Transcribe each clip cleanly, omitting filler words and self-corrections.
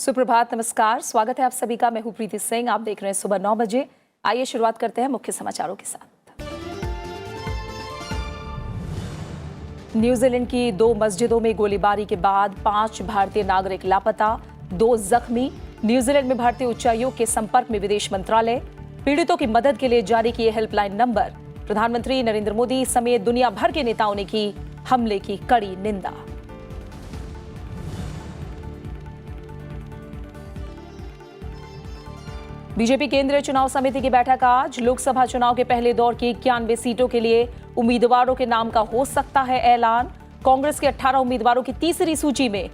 सुप्रभात, नमस्कार। स्वागत है आप सभी का। मैं हूं प्रीति सिंह। आप देख रहे हैं सुबह 9 बजे। आइए शुरुआत करते हैं मुख्य समाचारों के साथ। न्यूजीलैंड की 2 मस्जिदों में गोलीबारी के बाद 5 भारतीय नागरिक लापता, 2 जख्मी। न्यूजीलैंड में भारतीय उच्चायोग के संपर्क में विदेश मंत्रालय। पीड़ितों की मदद के लिए जारी किए हेल्पलाइन नंबर। प्रधानमंत्री नरेंद्र मोदी समेत दुनिया भर के नेताओं ने की हमले की कड़ी निंदा। बीजेपी केंद्रीय चुनाव समिति की बैठक आज। लोकसभा चुनाव के पहले दौर की 91 सीटों के लिए उम्मीदवारों के नाम का हो सकता है ऐलान। कांग्रेस के 18 उम्मीदवारों की तीसरी सूची में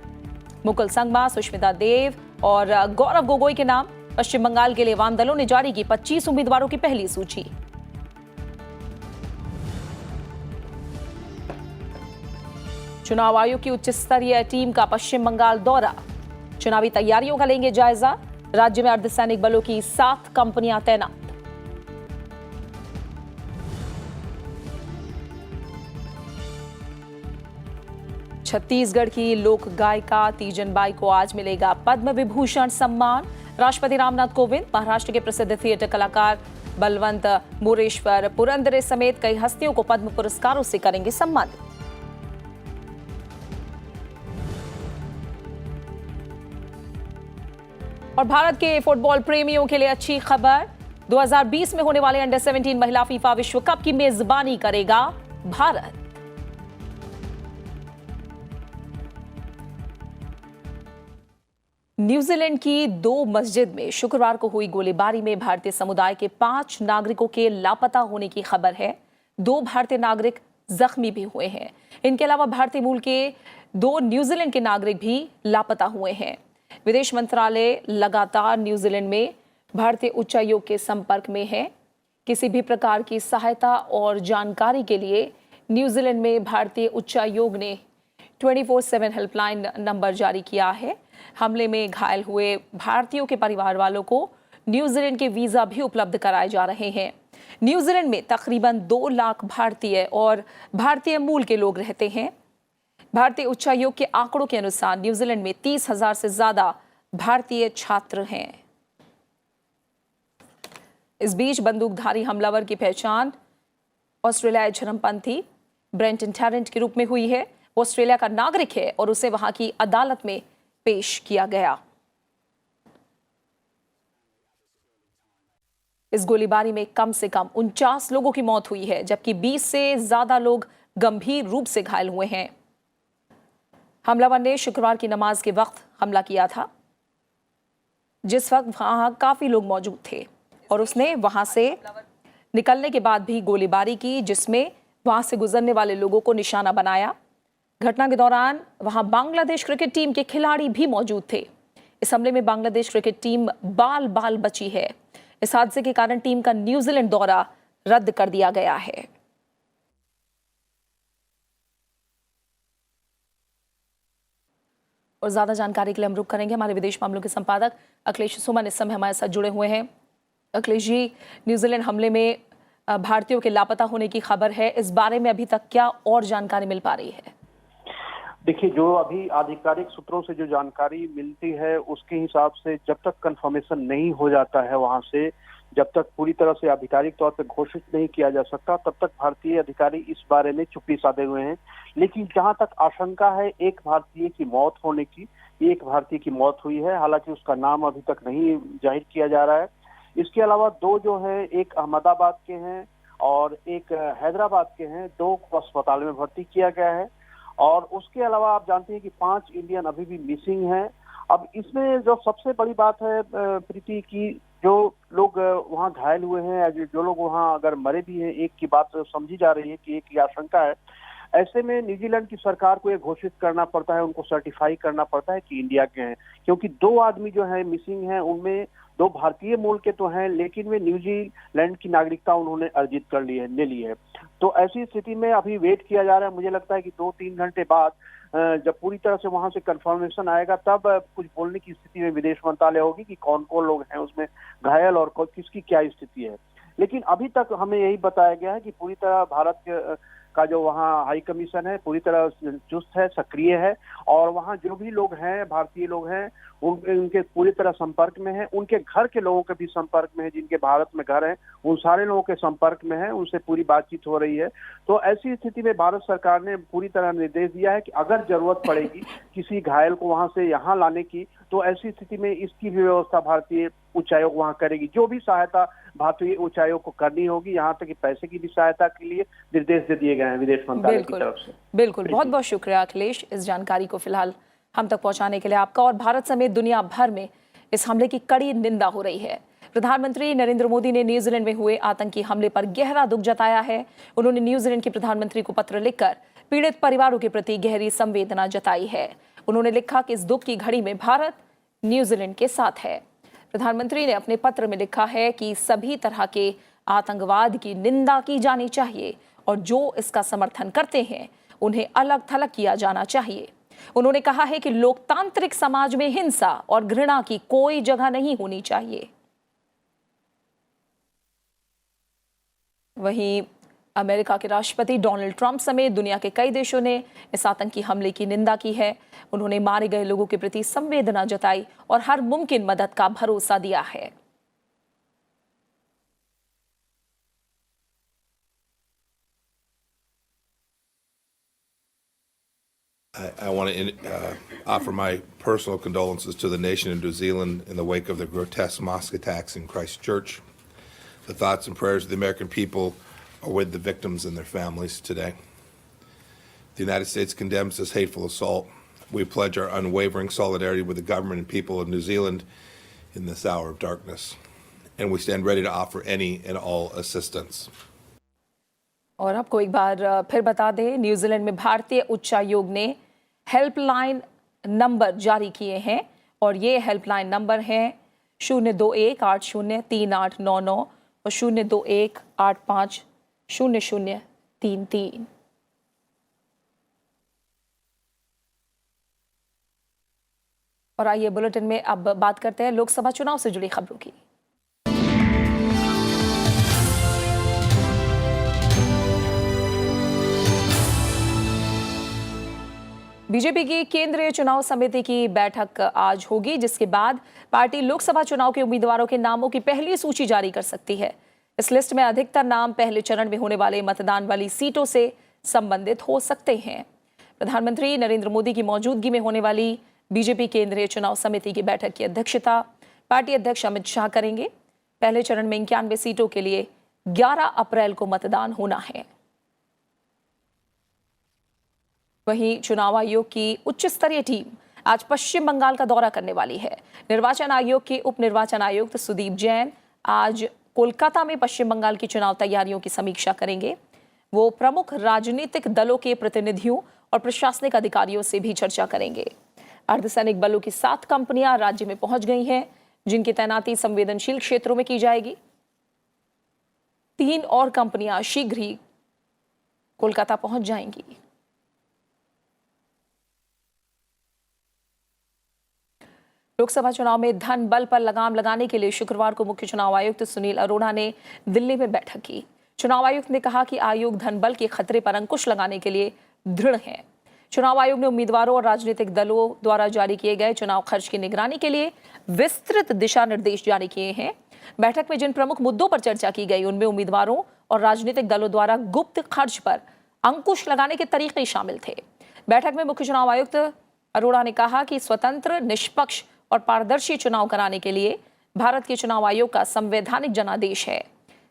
मुकुल संगमा, सुष्मिता देव और गौरव गोगोई के नाम। पश्चिम बंगाल के लिए वाम दलों ने जारी की 25 उम्मीदवारों की पहली सूची। चुनाव आयोग की उच्च स्तरीय टीम का पश्चिम बंगाल दौरा। चुनावी तैयारियों का लेंगे जायजा। राज्य में अर्धसैनिक बलों की 7 कंपनियां तैनात। छत्तीसगढ़ की लोक गायिका तीजन बाई को आज मिलेगा पद्म विभूषण सम्मान। राष्ट्रपति रामनाथ कोविंद, महाराष्ट्र के प्रसिद्ध थिएटर कलाकार बलवंत मोरेश्वर पुरंदरे समेत कई हस्तियों को पद्म पुरस्कारों से करेंगे सम्मानित। और भारत के फुटबॉल प्रेमियों के लिए अच्छी खबर। 2020 में होने वाले अंडर 17 महिला फीफा विश्व कप की मेजबानी करेगा भारत। न्यूजीलैंड की 2 मस्जिद में शुक्रवार को हुई गोलीबारी में भारतीय समुदाय के 5 नागरिकों के लापता होने की खबर है। 2 भारतीय नागरिक जख्मी भी हुए हैं। इनके अलावा भारतीय मूल के 2 न्यूजीलैंड के नागरिक भी लापता हुए हैं। विदेश मंत्रालय लगातार न्यूजीलैंड में भारतीय उच्चायोग के संपर्क में है। किसी भी प्रकार की सहायता और जानकारी के लिए न्यूजीलैंड में भारतीय उच्चायोग ने 24/7 हेल्पलाइन नंबर जारी किया है। हमले में घायल हुए भारतीयों के परिवार वालों को न्यूजीलैंड के वीजा भी उपलब्ध कराए जा रहे हैं। न्यूजीलैंड में तकरीबन 2 लाख भारतीय और भारतीय मूल के लोग रहते हैं। भारतीय उच्चायोग के आंकड़ों के अनुसार न्यूजीलैंड में 30,000 से ज्यादा भारतीय छात्र हैं। इस बीच बंदूकधारी हमलावर की पहचान ऑस्ट्रेलियाई चरमपंथी ब्रेंटन टैरेंट के रूप में हुई है। वो ऑस्ट्रेलिया का नागरिक है और उसे वहां की अदालत में पेश किया गया। इस गोलीबारी में कम से कम 49 लोगों की मौत हुई है, जबकि 20 से ज्यादा लोग गंभीर रूप से घायल हुए हैं। हमलावर ने शुक्रवार की नमाज के वक्त हमला किया था, जिस वक्त वहां काफी लोग मौजूद थे, और उसने वहां से निकलने के बाद भी गोलीबारी की, जिसमें वहां से गुजरने वाले लोगों को निशाना बनाया। घटना के दौरान वहां बांग्लादेश क्रिकेट टीम के खिलाड़ी भी मौजूद थे। इस हमले में बांग्लादेश क्रिकेट टीम बाल बाल बची है। इस हादसे के कारण टीम का न्यूजीलैंड दौरा रद्द कर दिया गया है। और ज्यादा जानकारी के लिए हम रुख करेंगे हमारे विदेश मामलों के संपादक अखिलेश सुमन इस समय हमारे साथ जुड़े हुए हैं। अखिलेश जी, न्यूजीलैंड हमले में भारतीयों के लापता होने की खबर है। इस बारे में अभी तक क्या और जानकारी मिल पा रही है? देखिए, जो अभी आधिकारिक सूत्रों से जो जानकारी मिलती है उसके हिसाब से जब तक कंफर्मेशन नहीं हो जाता है वहां से, जब तक पूरी तरह से आधिकारिक तौर पर घोषित नहीं किया जा सकता, तब तक भारतीय अधिकारी इस बारे में चुप्पी साधे हुए हैं। लेकिन जहां तक आशंका है एक भारतीय की मौत होने की, एक भारतीय की मौत हुई है। हालांकि उसका नाम अभी तक नहीं जाहिर किया जा रहा है। इसके अलावा 2 जो है, एक अहमदाबाद के हैं और एक हैदराबाद के हैं। 2 को अस्पताल में भर्ती किया गया है। और उसके अलावा आप जानते हैं कि 5 इंडियन अभी भी मिसिंग हैं। अब इसमें जो सबसे बड़ी बात है प्रीति की, जो लोग वहां घायल हुए हैं, जो लोग वहां अगर मरे भी हैं, एक की बात समझी जा रही है कि एक की आशंका है। ऐसे में न्यूजीलैंड की सरकार को ये घोषित करना पड़ता है, उनको सर्टिफाई करना पड़ता है कि इंडिया के हैं, क्योंकि 2 आदमी जो है मिसिंग हैं, उनमें 2 भारतीय मूल के तो हैं, लेकिन वे न्यूजीलैंड की नागरिकता उन्होंने अर्जित कर ली है, ले ली है। तो ऐसी स्थिति में अभी वेट किया जा रहा है। मुझे लगता है कि 2-3 घंटे बाद जब पूरी तरह से वहां से कंफर्मेशन आएगा, तब कुछ बोलने की स्थिति में विदेश मंत्रालय होगी कि कौन कौन लोग हैं उसमें घायल और किसकी क्या स्थिति है। लेकिन अभी तक हमें यही बताया गया है कि पूरी तरह भारत का जो वहाँ हाई कमीशन है पूरी तरह चुस्त है, सक्रिय है, और वहाँ जो भी लोग हैं, भारतीय लोग हैं, उनके पूरी तरह संपर्क में है, उनके घर के लोगों के भी संपर्क में है, जिनके भारत में घर हैं, उन सारे लोगों के संपर्क में है, उनसे पूरी बातचीत हो रही है। तो ऐसी स्थिति में भारत सरकार ने पूरी तरह निर्देश दिया है कि अगर जरूरत पड़ेगी किसी घायल को वहां से यहाँ लाने की, तो ऐसी स्थिति में इसकी भी व्यवस्था भारतीय उच्चायोग वहां करेगी। जो भी सहायता भारतीय उच्चायोग को करनी होगी, यहाँ तक कि पैसे की भी सहायता के लिए निर्देश दे दिए गए हैं विदेश मंत्रालय की तरफ से। बिल्कुल, बहुत बहुत शुक्रिया अखिलेश इस जानकारी को फिलहाल हम तक पहुंचाने के लिए आपका। और भारत समेत दुनिया भर में इस हमले की कड़ी निंदा हो रही है। प्रधानमंत्री नरेंद्र मोदी ने न्यूजीलैंड में हुए आतंकी हमले पर गहरा दुख जताया है। उन्होंने न्यूजीलैंड के प्रधानमंत्री को पत्र लिखकर पीड़ित परिवारों के प्रति गहरी संवेदना जताई है। उन्होंने लिखा कि इस दुख की घड़ी में भारत न्यूजीलैंड के साथ है। प्रधानमंत्री ने अपने पत्र में लिखा है कि सभी तरह के आतंकवाद की निंदा की जानी चाहिए और जो इसका समर्थन करते हैं उन्हें अलग थलग किया जाना चाहिए। उन्होंने कहा है कि लोकतांत्रिक समाज में हिंसा और घृणा की कोई जगह नहीं होनी चाहिए। वहीं अमेरिका के राष्ट्रपति डोनाल्ड ट्रंप समेत दुनिया के कई देशों ने इस आतंकी हमले की निंदा की है। उन्होंने मारे गए लोगों के प्रति संवेदना जताई और हर मुमकिन मदद का भरोसा दिया है। I want to offer my personal condolences to the nation of New Zealand in the wake of the grotesque mosque attacks in Christchurch. The thoughts and prayers of the American people are with the victims and their families today. The United States condemns this hateful assault. We pledge our unwavering solidarity with the government and people of New Zealand in this hour of darkness, and we stand ready to offer any and all assistance. और आपको एक बार फिर बता दें, New Zealand में भारतीय उच्चायोग ने हेल्पलाइन नंबर जारी किए हैं और ये हेल्पलाइन नंबर हैं 021803899 और 021850033। और आइए बुलेटिन में अब बात करते हैं लोकसभा चुनाव से जुड़ी खबरों की। बीजेपी की केंद्रीय चुनाव समिति की बैठक आज होगी, जिसके बाद पार्टी लोकसभा चुनाव के उम्मीदवारों के नामों की पहली सूची जारी कर सकती है। इस लिस्ट में अधिकतर नाम पहले चरण में होने वाले मतदान वाली सीटों से संबंधित हो सकते हैं। प्रधानमंत्री नरेंद्र मोदी की मौजूदगी में होने वाली बीजेपी केंद्रीय चुनाव समिति की बैठक की अध्यक्षता पार्टी अध्यक्ष अमित शाह करेंगे। पहले चरण में 91 सीटों के लिए 11 अप्रैल को मतदान होना है। वहीं चुनाव आयोग की उच्च स्तरीय टीम आज पश्चिम बंगाल का दौरा करने वाली है। निर्वाचन आयोग के उप निर्वाचन आयुक्त सुदीप जैन आज कोलकाता में पश्चिम बंगाल की चुनाव तैयारियों की समीक्षा करेंगे। वो प्रमुख राजनीतिक दलों के प्रतिनिधियों और प्रशासनिक अधिकारियों से भी चर्चा करेंगे। अर्धसैनिक बलों की 7 कंपनियां राज्य में पहुंच गई हैं, जिनकी तैनाती संवेदनशील क्षेत्रों में की जाएगी। 3 और कंपनियां शीघ्र ही कोलकाता पहुंच जाएंगी। लोकसभा चुनाव में धन बल पर लगाम लगाने के लिए शुक्रवार को मुख्य चुनाव आयुक्त सुनील अरोड़ा ने दिल्ली में बैठक की। चुनाव आयुक्त ने कहा कि आयोग धन बल के खतरे पर अंकुश लगाने के लिए दृढ़ है। चुनाव आयोग ने उम्मीदवारों और राजनीतिक दलों द्वारा जारी किए गए चुनाव खर्च की निगरानी के लिए विस्तृत दिशा निर्देश जारी किए हैं। बैठक में जिन प्रमुख मुद्दों पर चर्चा की गई, उनमें उम्मीदवारों और राजनीतिक दलों द्वारा गुप्त खर्च पर अंकुश लगाने के तरीके शामिल थे। बैठक में मुख्य चुनाव आयुक्त अरोड़ा ने कहा कि स्वतंत्र, निष्पक्ष और पारदर्शी चुनाव कराने के लिए भारत के चुनाव आयोग का संवैधानिक जनादेश है।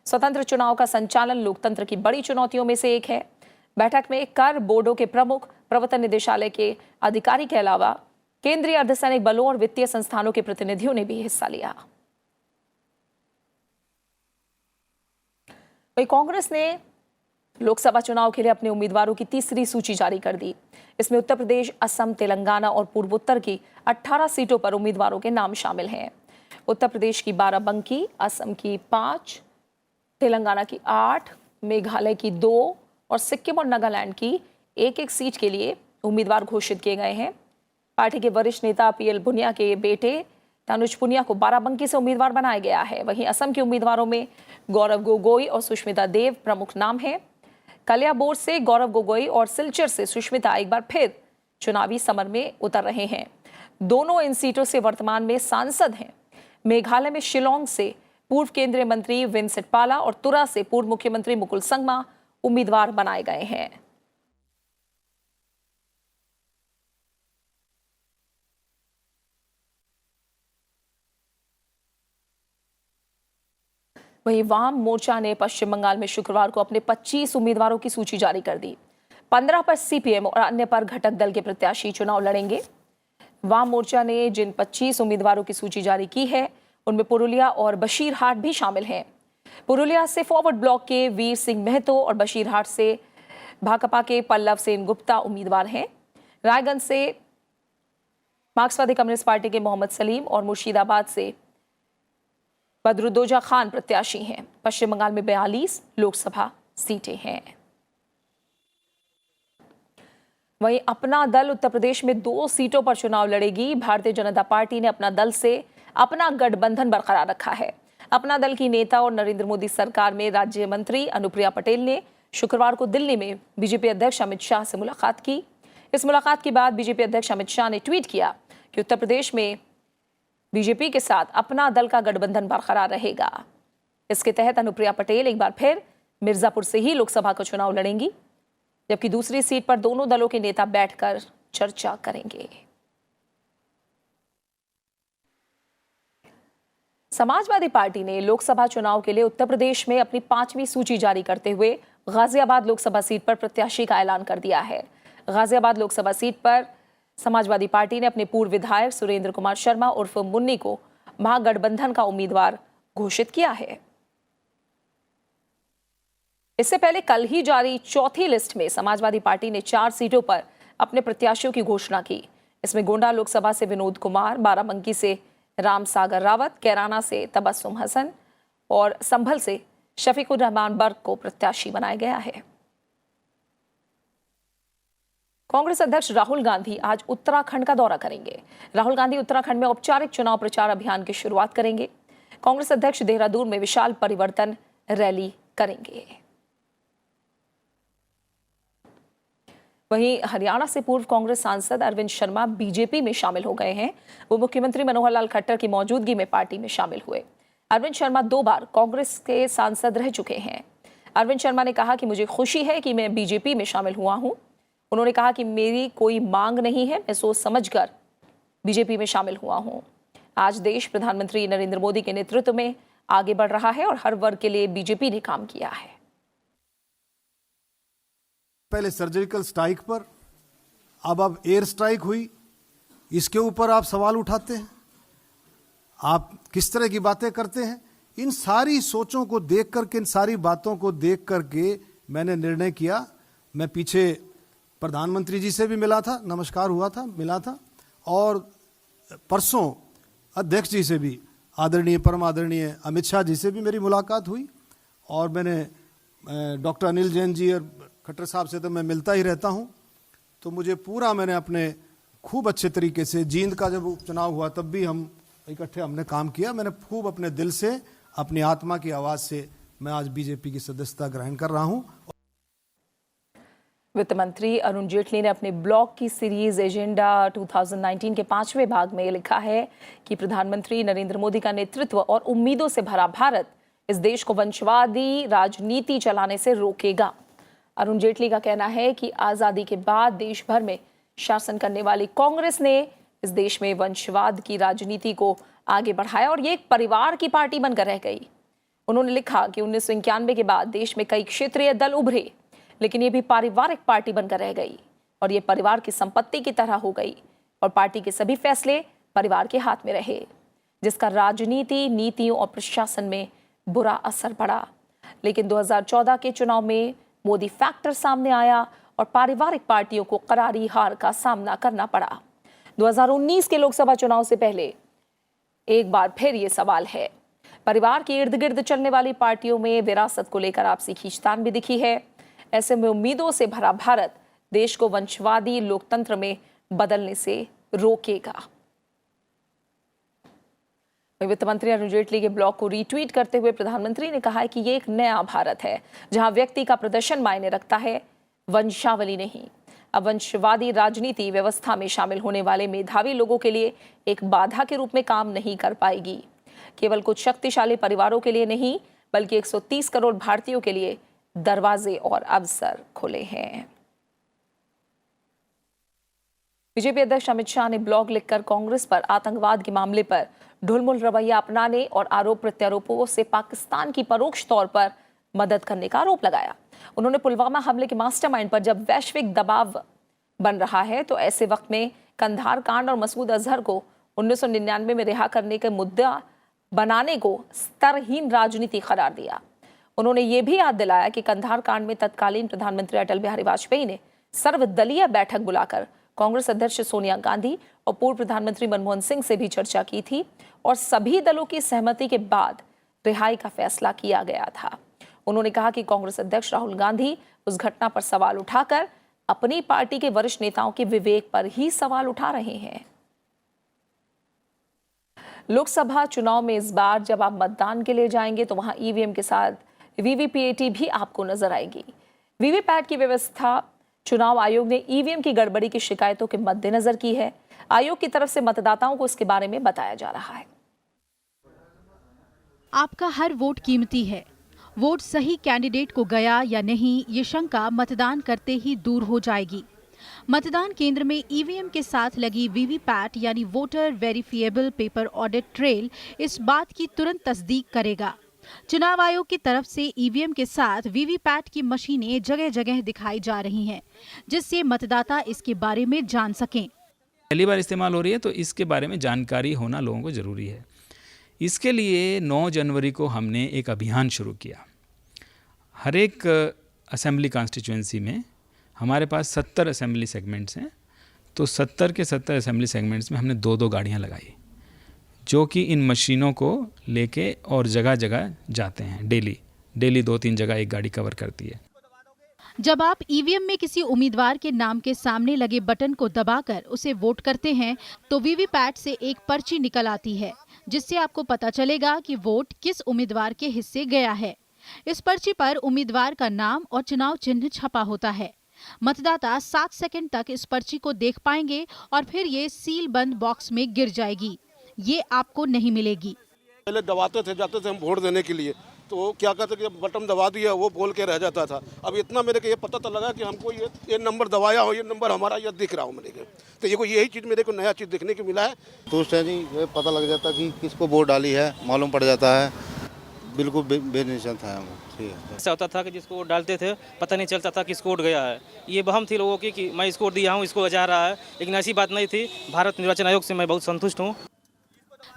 स्वतंत्र चुनाव का संचालन लोकतंत्र की बड़ी चुनौतियों में से एक है। बैठक में कर बोर्डों के प्रमुख, प्रवर्तन निदेशालय के अधिकारी के अलावा केंद्रीय अर्धसैनिक बलों और वित्तीय संस्थानों के प्रतिनिधियों ने भी हिस्सा लिया। वहीं कांग्रेस ने लोकसभा चुनाव के लिए अपने उम्मीदवारों की तीसरी सूची जारी कर दी। इसमें उत्तर प्रदेश, असम, तेलंगाना और पूर्वोत्तर की 18 सीटों पर उम्मीदवारों के नाम शामिल हैं। उत्तर प्रदेश की 12 बंकी, असम की 5, तेलंगाना की 8, मेघालय की 2 और सिक्किम और नागालैंड की 1-1 सीट के लिए उम्मीदवार घोषित किए गए हैं। पार्टी के वरिष्ठ नेता पीएल पुनिया के बेटे तनुज पुनिया को बाराबंकी से उम्मीदवार बनाया गया है। वहीं असम के उम्मीदवारों में गौरव गोगोई और सुष्मिता देव प्रमुख नाम हैं। कलियाबोर से गौरव गोगोई और सिलचर से सुष्मिता एक बार फिर चुनावी समर में उतर रहे हैं। दोनों इन सीटों से वर्तमान में सांसद हैं। मेघालय में शिलोंग से पूर्व केंद्रीय मंत्री विंसेंट पाला और तुरा से पूर्व मुख्यमंत्री मुकुल संगमा उम्मीदवार बनाए गए हैं। वहीं वाम मोर्चा ने पश्चिम बंगाल में शुक्रवार को अपने 25 उम्मीदवारों की सूची जारी कर दी। 15 पर सीपीएम और अन्य पर घटक दल के प्रत्याशी चुनाव लड़ेंगे। वाम मोर्चा ने जिन 25 उम्मीदवारों की सूची जारी की है उनमें पुरुलिया और बशीरहाट भी शामिल हैं। पुरुलिया से फॉरवर्ड ब्लॉक के वीर सिंह महतो और बशीरहाट से भाकपा के पल्लव सेन गुप्ता उम्मीदवार हैं। रायगंज से मार्क्सवादी कम्युनिस्ट पार्टी के मोहम्मद सलीम और मुर्शिदाबाद से बदरुद्दोजा खान प्रत्याशी हैं। पश्चिम बंगाल में 42 लोकसभा सीटें हैं। वहीं अपना दल उत्तर प्रदेश में 2 सीटों पर चुनाव लड़ेगी। भारतीय जनता पार्टी ने अपना दल से अपना गठबंधन बरकरार रखा है। अपना दल की नेता और नरेंद्र मोदी सरकार में राज्य मंत्री अनुप्रिया पटेल ने शुक्रवार को दिल्ली में बीजेपी अध्यक्ष अमित शाह से मुलाकात की। इस मुलाकात के बाद बीजेपी अध्यक्ष अमित शाह ने ट्वीट किया कि उत्तर प्रदेश में बीजेपी के साथ अपना दल का गठबंधन बरकरार रहेगा। इसके तहत अनुप्रिया पटेल एक बार फिर मिर्जापुर से ही लोकसभा का चुनाव लड़ेंगी, जबकि दूसरी सीट पर दोनों दलों के नेता बैठकर चर्चा करेंगे। समाजवादी पार्टी ने लोकसभा चुनाव के लिए उत्तर प्रदेश में अपनी 5वीं सूची जारी करते हुए गाजियाबाद लोकसभा सीट पर प्रत्याशी का ऐलान कर दिया है। गाजियाबाद लोकसभा सीट पर समाजवादी पार्टी ने अपने पूर्व विधायक सुरेंद्र कुमार शर्मा उर्फ मुन्नी को महागठबंधन का उम्मीदवार घोषित किया है। इससे पहले कल ही जारी चौथी लिस्ट में समाजवादी पार्टी ने 4 सीटों पर अपने प्रत्याशियों की घोषणा की। इसमें गोंडा लोकसभा से विनोद कुमार, बाराबंकी से राम सागर रावत, कैराना से तबस्सुम हसन और संभल से शफीकुर रहमान बर्क को प्रत्याशी बनाया गया है। कांग्रेस अध्यक्ष राहुल गांधी आज उत्तराखंड का दौरा करेंगे। राहुल गांधी उत्तराखंड में औपचारिक चुनाव प्रचार अभियान की शुरुआत करेंगे। कांग्रेस अध्यक्ष देहरादून में विशाल परिवर्तन रैली करेंगे। वहीं हरियाणा से पूर्व कांग्रेस सांसद अरविंद शर्मा बीजेपी में शामिल हो गए हैं। वो मुख्यमंत्री मनोहर लाल खट्टर की मौजूदगी में पार्टी में शामिल हुए। अरविंद शर्मा 2 बार कांग्रेस के सांसद रह चुके हैं। अरविंद शर्मा ने कहा कि मुझे खुशी है कि मैं बीजेपी में शामिल हुआ हूं। उन्होंने कहा कि मेरी कोई मांग नहीं है, मैं सोच समझकर बीजेपी में शामिल हुआ हूं। आज देश प्रधानमंत्री नरेंद्र मोदी के नेतृत्व में आगे बढ़ रहा है और हर वर्ग के लिए बीजेपी ने काम किया है। पहले सर्जिकल स्ट्राइक पर, अब एयर स्ट्राइक हुई, इसके ऊपर आप सवाल उठाते हैं। आप किस तरह की बातें करते हैं? इन सारी सोचों को देख करके, इन सारी बातों को देख करके मैंने निर्णय किया। मैं पीछे प्रधानमंत्री जी से भी मिला था, नमस्कार हुआ था, मिला था, और परसों अध्यक्ष जी से भी, आदरणीय परम आदरणीय अमित शाह जी से भी मेरी मुलाकात हुई। और मैंने डॉक्टर अनिल जैन जी और खट्टर साहब से तो मैं मिलता ही रहता हूं। तो मुझे पूरा, मैंने अपने खूब अच्छे तरीके से, जींद का जब उपचुनाव हुआ तब भी हम इकट्ठे हमने काम किया। मैंने खूब अपने दिल से, अपनी आत्मा की आवाज से मैं आज बीजेपी की सदस्यता ग्रहण कर रहा हूं। वित्त मंत्री अरुण जेटली ने अपने ब्लॉग की सीरीज एजेंडा 2019 के 5वें भाग में लिखा है कि प्रधानमंत्री नरेंद्र मोदी का नेतृत्व और उम्मीदों से भरा भारत इस देश को वंशवादी राजनीति चलाने से रोकेगा। अरुण जेटली का कहना है कि आजादी के बाद देश भर में शासन करने वाली कांग्रेस ने इस देश में वंशवाद की राजनीति को आगे बढ़ाया और ये एक परिवार की पार्टी बनकर रह गई। उन्होंने लिखा कि 1991 के बाद देश में कई क्षेत्रीय दल उभरे, लेकिन ये भी पारिवारिक पार्टी बनकर रह गई और ये परिवार की संपत्ति की तरह हो गई और पार्टी के सभी फैसले परिवार के हाथ में रहे, जिसका राजनीति, नीतियों और प्रशासन में बुरा असर पड़ा। लेकिन 2014 के चुनाव में मोदी फैक्टर सामने आया और पारिवारिक पार्टियों को करारी हार का सामना करना पड़ा। 2019 के लोकसभा चुनाव से पहले एक बार फिर ये सवाल है। परिवार के इर्द गिर्द चलने वाली पार्टियों में विरासत को लेकर आपसी खींचतान भी दिखी है। ऐसे में उम्मीदों से भरा भारत देश को वंशवादी लोकतंत्र में बदलने से रोकेगा। वित्त मंत्री अरुण जेटली के ब्लॉग को रीट्वीट करते हुए प्रधानमंत्री ने कहा है कि ये एक नया भारत है जहां व्यक्ति का प्रदर्शन मायने रखता है, वंशावली नहीं। अब वंशवादी राजनीति व्यवस्था में शामिल होने वाले मेधावी लोगों के लिए एक बाधा के रूप में काम नहीं कर पाएगी। केवल कुछ शक्तिशाली परिवारों के लिए नहीं, बल्कि 130 करोड़ भारतीयों के लिए दरवाजे और अवसर खुले हैं। बीजेपी अध्यक्ष अमित शाह ने ब्लॉग लिखकर कांग्रेस पर आतंकवाद के मामले पर ढुलमुल रवैया अपनाने और आरोप प्रत्यारोपों से पाकिस्तान की परोक्ष तौर पर मदद करने का आरोप लगाया। उन्होंने पुलवामा हमले के मास्टरमाइंड पर जब वैश्विक दबाव बन रहा है तो ऐसे वक्त में कंधार कांड और मसूद अजहर को 1999 में रिहा करने के मुद्दा बनाने को स्तरहीन राजनीति करार दिया। उन्होंने ये भी याद दिलाया कि कंधार कांड में तत्कालीन प्रधानमंत्री अटल बिहारी वाजपेयी ने सर्वदलीय बैठक बुलाकर कांग्रेस अध्यक्ष सोनिया गांधी और पूर्व प्रधानमंत्री मनमोहन सिंह से भी चर्चा की थी और सभी दलों की सहमति के बाद रिहाई का फैसला किया गया था। उन्होंने कहा कि कांग्रेस अध्यक्ष राहुल गांधी उस घटना पर सवाल उठाकर अपनी पार्टी के वरिष्ठ नेताओं के विवेक पर ही सवाल उठा रहे हैं। लोकसभा चुनाव में इस बार जब आप मतदान के लिए जाएंगे तो वहां ईवीएम के साथ वीवीपीएटी भी आपको नजर आएगी। वीवीपैट की व्यवस्था चुनाव आयोग ने ईवीएम की गड़बड़ी की शिकायतों के मद्देनजर की है। आयोग की तरफ से मतदाताओं को इसके बारे में बताया जा रहा है। आपका हर वोट कीमती है। वोट सही कैंडिडेट को गया या नहीं, ये शंका मतदान करते ही दूर हो जाएगी। मतदान केंद्र में ईवीएम के साथ लगी वीवीपैट यानी voter verifiable paper audit trail इस बात की तुरंत तस्दीक करेगा। चुनाव आयोग की तरफ से ईवीएम के साथ वीवीपैट की मशीनें जगह जगह दिखाई जा रही हैं, जिससे मतदाता इसके बारे में जान सकें। पहली बार इस्तेमाल हो रही है तो इसके बारे में जानकारी होना लोगों को ज़रूरी है। इसके लिए 9 जनवरी को हमने एक अभियान शुरू किया। हर एक असेंबली कॉन्स्टिट्यूएंसी में हमारे पास 70 असेंबली सेगमेंट्स हैं, तो 70 के 70 असेंबली सेगमेंट्स में हमने 2-2 गाड़ियाँ लगाई जो कि इन मशीनों को लेके और जगह जगह जाते हैं। डेली 2-3 जगह एक गाड़ी कवर करती है। जब आप ईवीएम में किसी उम्मीदवार के नाम के सामने लगे बटन को दबाकर उसे वोट करते हैं तो वीवीपैट से एक पर्ची निकल आती है, जिससे आपको पता चलेगा कि वोट किस उम्मीदवार के हिस्से गया है। इस पर्ची पर उम्मीदवार का नाम और चुनाव चिन्ह छपा होता है। मतदाता 7 सेकंड तक इस पर्ची को देख पाएंगे और फिर ये सील बंद बॉक्स में गिर जाएगी। ये आपको नहीं मिलेगी। पहले दबाते थे, जाते थे हम वोट देने के लिए, तो क्या कहते कि बटन दबा दिया वो बोल के रह जाता था। अब इतना मेरे को ये पता तो लगा कि हमको ये नंबर दबाया हो, ये नंबर हमारा ये दिख रहा हो मेरे को, तो ये कोई यही चीज़ मेरे को नया चीज़ देखने को मिला है। तो उससे जी ये पता लग जाता कि किसको वोट डाली है, मालूम पड़ जाता है। बिल्कुल बेनिशान था हम। ठीक है। ऐसा होता था कि जिसको वोट डालते थे पता नहीं चलता था किसको वोट गया है। ये वहम थी लोगों की कि मैं इसको वोट दिया हूँ, इसको जा रहा है, लेकिन ऐसी बात नहीं थी। भारत निर्वाचन आयोग से मैं बहुत संतुष्ट हूँ।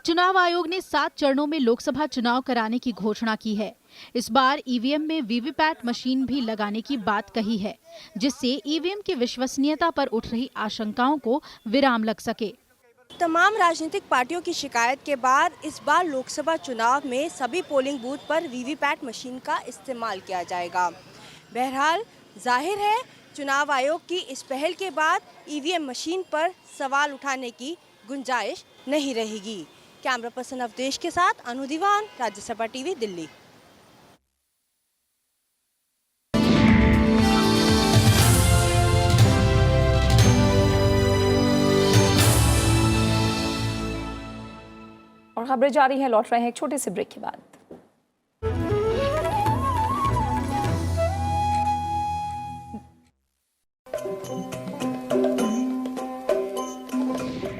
चुनाव आयोग ने 7 चरणों में लोकसभा चुनाव कराने की घोषणा की है। इस बार ईवीएम में वीवीपैट मशीन भी लगाने की बात कही है, जिससे ईवीएम की विश्वसनीयता पर उठ रही आशंकाओं को विराम लग सके। तमाम राजनीतिक पार्टियों की शिकायत के बाद इस बार लोकसभा चुनाव में सभी पोलिंग बूथ पर वीवीपैट मशीन का इस्तेमाल किया जाएगा। बहरहाल जाहिर है चुनाव आयोग की इस पहल के बाद ईवीएम मशीन पर सवाल उठाने की गुंजाइश नहीं रहेगी। कैमरा पर्सन अवधेश के साथ अनु दीवान, राज्यसभा टीवी, दिल्ली। और खबरें जारी हैं, लौट रहे हैं एक छोटे से ब्रेक के बाद।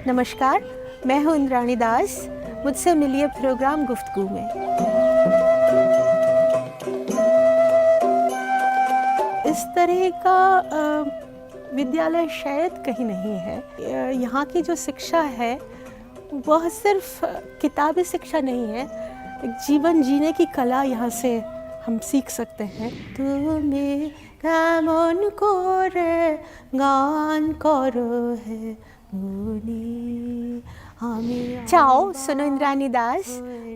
नमस्कार, मैं हूं इंद्राणी दास। मुझसे मिलिए प्रोग्राम गुफ्तगू में। इस तरह का विद्यालय शायद कहीं नहीं है। यहाँ की जो शिक्षा है वह सिर्फ किताबी शिक्षा नहीं है, एक जीवन जीने की कला यहाँ से हम सीख सकते हैं। तुम्हें केमन करे गान करो है Ciao, sono Indrani Das.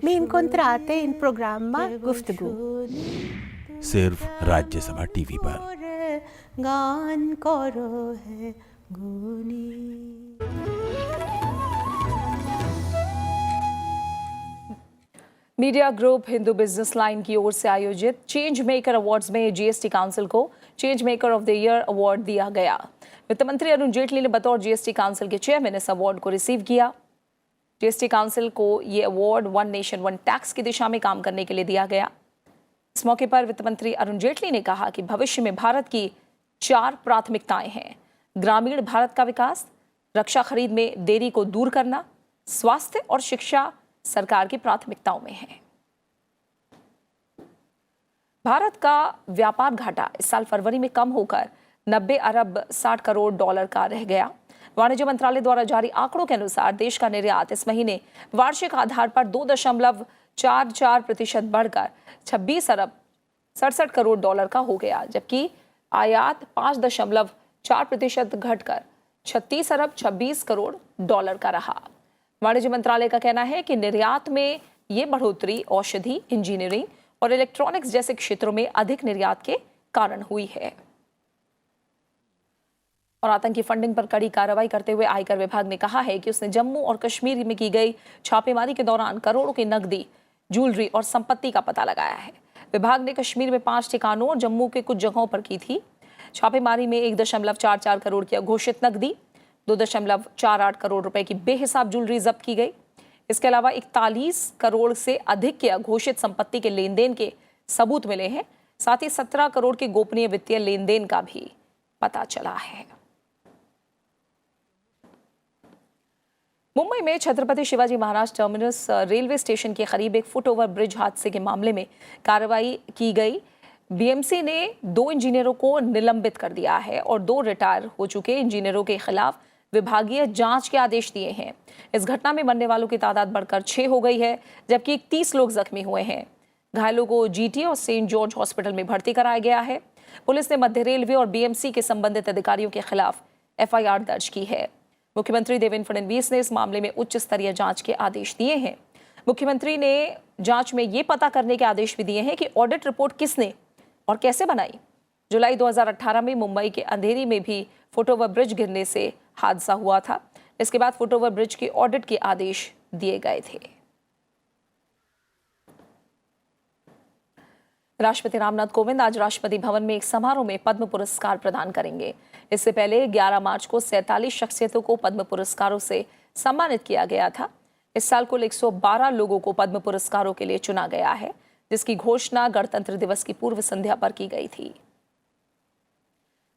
Mi incontrate in programma गुफ्तगू सिर्फ राज्यसभा टीवी पर। गान करो है गुनी। Media group Hindu business line की ओर से आयोजित चेंज मेकर अवार्ड्स में जीएसटी काउंसिल को change maker of the year award दिया गया। वित्त मंत्री अरुण जेटली ने बतौर जीएसटी काउंसिल के चेयरमैन इस अवार्ड को रिसीव किया। जीएसटी काउंसिल को ये award one nation one tax की दिशा में काम करने के लिए दिया गया। इस मौके पर वित्त मंत्री अरुण जेटली ने कहा कि भविष्य में भारत की 4 प्राथमिकताएं हैं। ग्रामीण भारत का विकास, रक्षा खरीद में देरी को दूर करना, स्वास्थ्य और शिक्षा सरकार की प्राथमिकताओं में है। भारत का व्यापार घाटा इस साल फरवरी में कम होकर 90 अरब 60 करोड़ डॉलर का रह गया। वाणिज्य मंत्रालय द्वारा जारी आंकड़ों के अनुसार देश का निर्यात इस महीने वार्षिक आधार पर 2.44% बढ़कर 26 अरब 67 करोड़ डॉलर का हो गया, जबकि आयात 5.4% घटकर 36 अरब 26 करोड़ डॉलर का रहा। वाणिज्य मंत्रालय का कहना है कि निर्यात में ये बढ़ोतरी औषधि, इंजीनियरिंग और इलेक्ट्रॉनिक्स जैसे क्षेत्रों में अधिक निर्यात के कारण हुई है। और आतंकी फंडिंग पर कड़ी कार्रवाई करते हुए आयकर विभाग ने कहा है कि उसने जम्मू और कश्मीर में की गई छापेमारी के दौरान करोड़ों की नकदी, ज्वेलरी और संपत्ति का पता लगाया है। विभाग ने कश्मीर में 5 ठिकानों और जम्मू के कुछ जगहों पर की थी। छापेमारी में 1.44 करोड़ की अघोषित नकदी, 2.48 करोड़ रुपए की बेहिसाब ज्वेलरी जब्त की गई। इसके अलावा 41 करोड़ से अधिक के अघोषित संपत्ति के लेन देन के सबूत मिले हैं। साथ ही 17 करोड़ के गोपनीय वित्तीय लेन देन का भी पता चला है। मुंबई में Chhatrapati Shivaji Maharaj terminus railway station के करीब एक फुटओवर ब्रिज हादसे के मामले में कार्रवाई की गई। बीएमसी ने 2 इंजीनियरों को निलंबित कर दिया है और 2 रिटायर हो चुके इंजीनियरों के खिलाफ विभागीय जांच के आदेश दिए हैं। इस घटना में मरने वालों की तादाद बढ़कर 6 हो गई है, जबकि 30 लोग जख्मी हुए हैं। घायलों को जीटी और सेंट जॉर्ज हॉस्पिटल में भर्ती कराया गया है। पुलिस ने मध्य रेलवे और बीएमसी के संबंधित अधिकारियों के खिलाफ एफआईआर दर्ज की है। मुख्यमंत्री देवेंद्र फडणवीस ने इस मामले में उच्च स्तरीय जांच के आदेश दिए हैं। मुख्यमंत्री ने जांच में ये पता करने के आदेश भी दिए हैं कि ऑडिट रिपोर्ट किसने और कैसे बनाई। जुलाई 2018 में मुंबई के अंधेरी में भी फुटओवर ब्रिज गिरने से हादसा हुआ था। इसके बाद फुटओवर ब्रिज के ऑडिट के आदेश दिए गए थे। राष्ट्रपति रामनाथ कोविंद आज राष्ट्रपति भवन में एक समारोह में पद्म पुरस्कार प्रदान करेंगे। इससे पहले 11 मार्च को 47 शख्सियतों को पद्म पुरस्कारों से सम्मानित किया गया था। इस साल कुल 112 लोगों को पद्म पुरस्कारों के लिए चुना गया है, जिसकी घोषणा गणतंत्र दिवस की पूर्व संध्या पर की गई थी।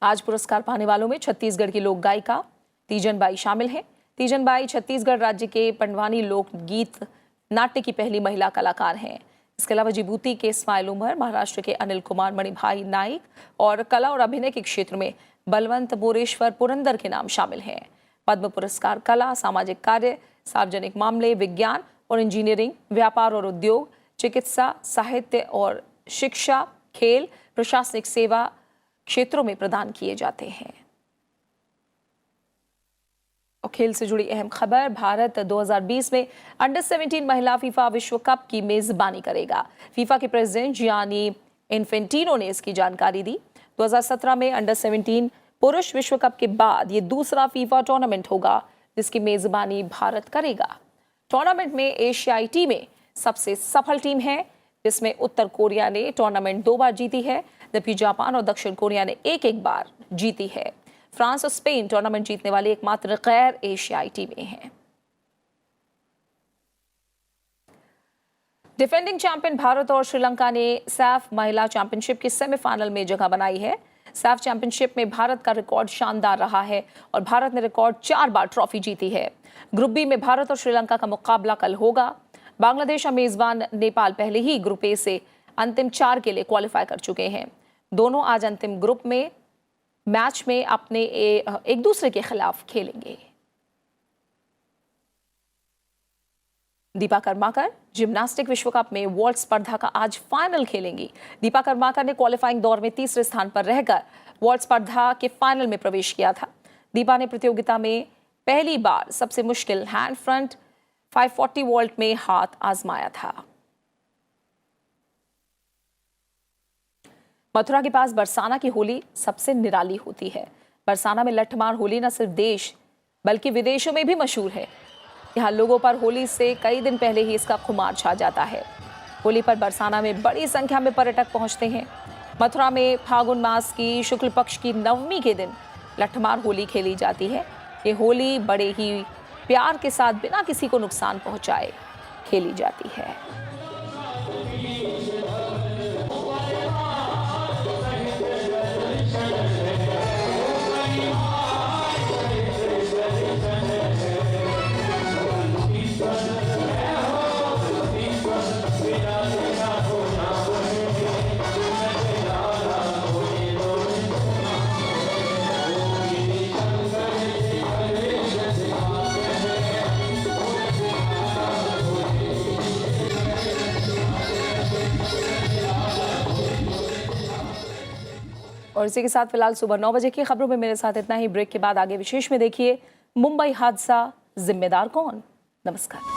आज पुरस्कार पाने वालों में छत्तीसगढ़ की लोक गायिका तीजन बाई शामिल हैं। तीजन बाई छत्तीसगढ़ राज्य के पंडवानी लोकगीत नाट्य की पहली महिला कलाकार हैं। इसके अलावा जिबूती के इस्माइल उमर, महाराष्ट्र के अनिल कुमार मणिभाई नाइक और कला और अभिनय के क्षेत्र में बलवंत बोरेश्वर पुरंदर के नाम शामिल हैं। पद्म पुरस्कार कला, सामाजिक कार्य, सार्वजनिक मामले, विज्ञान और इंजीनियरिंग, व्यापार और उद्योग, चिकित्सा, साहित्य और शिक्षा, खेल, प्रशासनिक सेवा क्षेत्रों में प्रदान किए जाते हैं। और खेल से जुड़ी अहम खबर, भारत 2020 में अंडर 17 महिला फीफा विश्व कप की मेजबानी करेगा। फीफा के प्रेसिडेंट जियानी इन्फेंटिनो ने इसकी जानकारी दी। 2017 में अंडर 17 पुरुष विश्व कप के बाद ये दूसरा फीफा टूर्नामेंट होगा जिसकी मेजबानी भारत करेगा। टूर्नामेंट में एशियाई टीमें सबसे सफल टीम है, जिसमें उत्तर कोरिया ने टूर्नामेंट 2 बार जीती है, जबकि जापान और दक्षिण कोरिया ने एक बार जीती है। फ्रांस और स्पेन टूर्नामेंट जीतने वाली एकमात्र गैर एशियाई टीमें हैं। डिफेंडिंग चैंपियन भारत और श्रीलंका ने सैफ महिला चैंपियनशिप की सेमीफाइनल में जगह बनाई है। सैफ चैंपियनशिप में भारत का रिकॉर्ड शानदार रहा है और भारत ने रिकॉर्ड 4 बार ट्रॉफी जीती है। ग्रुप बी में भारत और श्रीलंका का मुकाबला कल होगा। बांग्लादेश और मेजबान नेपाल पहले ही ग्रुप ए से अंतिम 4 के लिए क्वालिफाई कर चुके हैं। दोनों आज अंतिम ग्रुप में मैच में अपने एक दूसरे के खिलाफ खेलेंगे। दीपा कर्माकर जिम्नास्टिक विश्व कप में वॉल्ट स्पर्धा का आज फाइनल खेलेंगी। दीपा कर्माकर ने क्वालिफाइंग दौर में तीसरे स्थान पर रहकर वॉल्ट स्पर्धा के फाइनल में प्रवेश किया था। दीपा ने प्रतियोगिता में पहली बार सबसे मुश्किल हैंड फ्रंट 540 वॉल्ट में हाथ आजमाया था। मथुरा के पास बरसाना की होली सबसे निराली होती है। बरसाना में लठमार होली न सिर्फ देश बल्कि विदेशों में भी मशहूर है। यहाँ लोगों पर होली से कई दिन पहले ही इसका खुमार छा जाता है। होली पर बरसाना में बड़ी संख्या में पर्यटक पहुंचते हैं। मथुरा में फागुन मास की शुक्ल पक्ष की नवमी के दिन लठमार होली खेली जाती है। ये होली बड़े ही प्यार के साथ बिना किसी को नुकसान पहुंचाए खेली जाती है। और इसी के साथ फिलहाल सुबह 9 बजे की खबरों में मेरे साथ इतना ही। ब्रेक के बाद आगे विशेष में देखिए मुंबई हादसा जिम्मेदार कौन। नमस्कार।